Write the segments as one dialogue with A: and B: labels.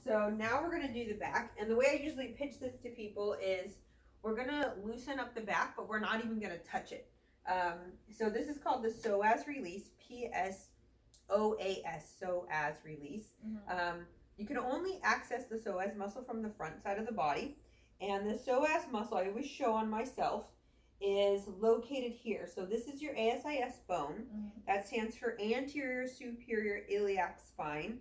A: So now we're going to do the back. And the way I usually pitch this to people is we're going to loosen up the back, but we're not even going to touch it. So this is called the psoas release, Psoas, psoas release. You can only access the psoas muscle from the front side of the body. And the psoas muscle, I always show on myself, is located here. So this is your ASIS bone. That stands for anterior superior iliac spine.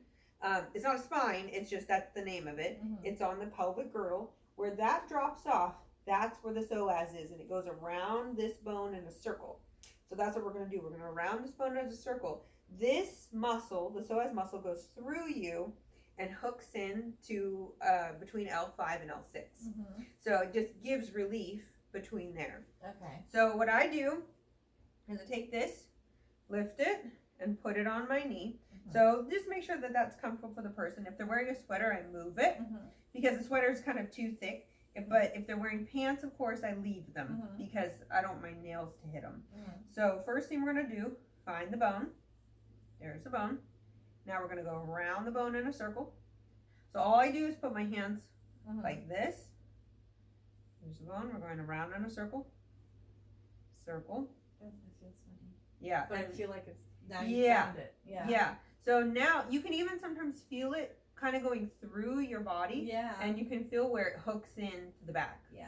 A: It's not a spine, it's just that's the name of it. It's on the pelvic girdle. Where that drops off, that's where the psoas is, and it goes around this bone in a circle. So that's what we're going to do. We're going to round this bone as a circle. This muscle, the psoas muscle, goes through you and hooks in to between L5 and L6. So it just gives relief between there.
B: Okay.
A: So what I do is I take this, lift it, and put it on my knee. So just make sure that that's comfortable for the person. If they're wearing a sweater, I move it because the sweater is kind of too thick. But if they're wearing pants, of course, I leave them because I don't want my nails to hit them. So first thing we're going to do, find the bone. There's the bone. Now we're going to go around the bone in a circle. So all I do is put my hands like this. There's the bone. We're going around in a circle. Circle.
B: That feels funny.
A: Yeah.
B: But I feel like it's now you found it.
A: Yeah. So now you can even sometimes feel it kind of going through your body.
B: Yeah.
A: And you can feel where it hooks in to the back.
B: Yeah.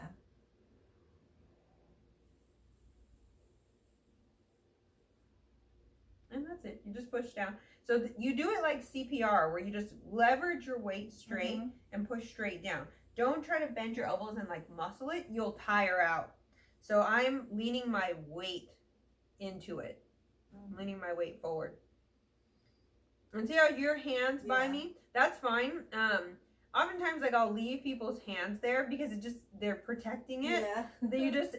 A: And that's it. You just push down. So you do it like CPR, where you just leverage your weight straight and push straight down. Don't try to bend your elbows and like muscle it. You'll tire out. So I'm leaning my weight into it. I'm leaning my weight forward. And see how your hands by me? That's fine. Oftentimes, like, I'll leave people's hands there because it just, they're protecting it.
B: Yeah.
A: Then you just,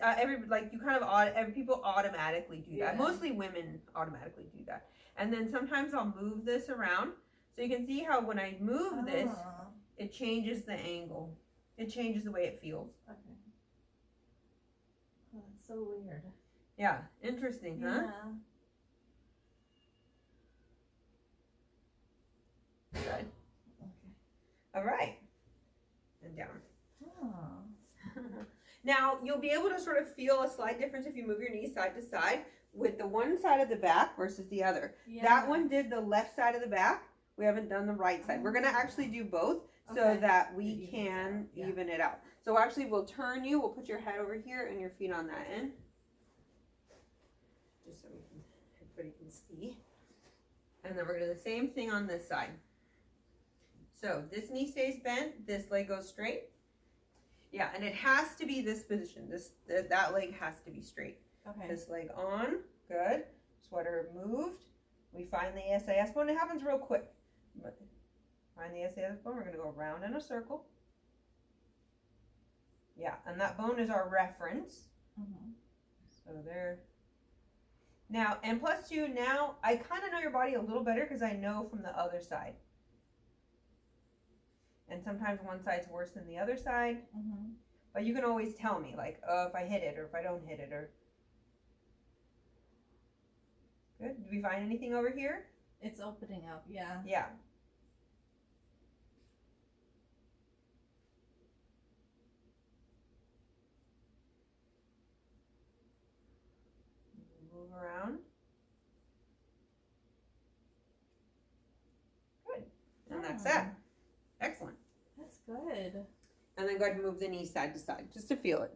A: people automatically do that. Mostly women automatically do that. And then sometimes I'll move this around. So you can see how when I move this, it changes the angle. It changes the way it feels.
B: Okay. Oh, that's so weird.
A: Yeah. Interesting, huh? Good.
B: Okay.
A: All right. And down.
B: Oh.
A: Now, you'll be able to sort of feel a slight difference if you move your knees side to side with the one side of the back versus the other.
B: Yeah.
A: That one did the left side of the back. We haven't done the right side. We're going to actually do both so that we can even it out. So actually, we'll turn you. We'll put your head over here and your feet on that end. Just so everybody can see. And then we're going to do the same thing on this side. So this knee stays bent, this leg goes straight. Yeah, and it has to be this position. That leg has to be straight.
B: Okay.
A: This leg on, good. Sweater moved. We find the ASIS bone. It happens real quick. But find the ASIS bone. We're going to go around in a circle. Yeah, and that bone is our reference. So there. Now, and plus two, now I kind of know your body a little better because I know from the other side. And sometimes one side's worse than the other side. But you can always tell me, like, oh, if I hit it or if I don't hit it. Or good. Do we find anything over here?
B: It's opening up, yeah.
A: Yeah. Move around. Good. And that's it. Excellent.
B: That's good.
A: And then go ahead and move the knee side to side just to feel it.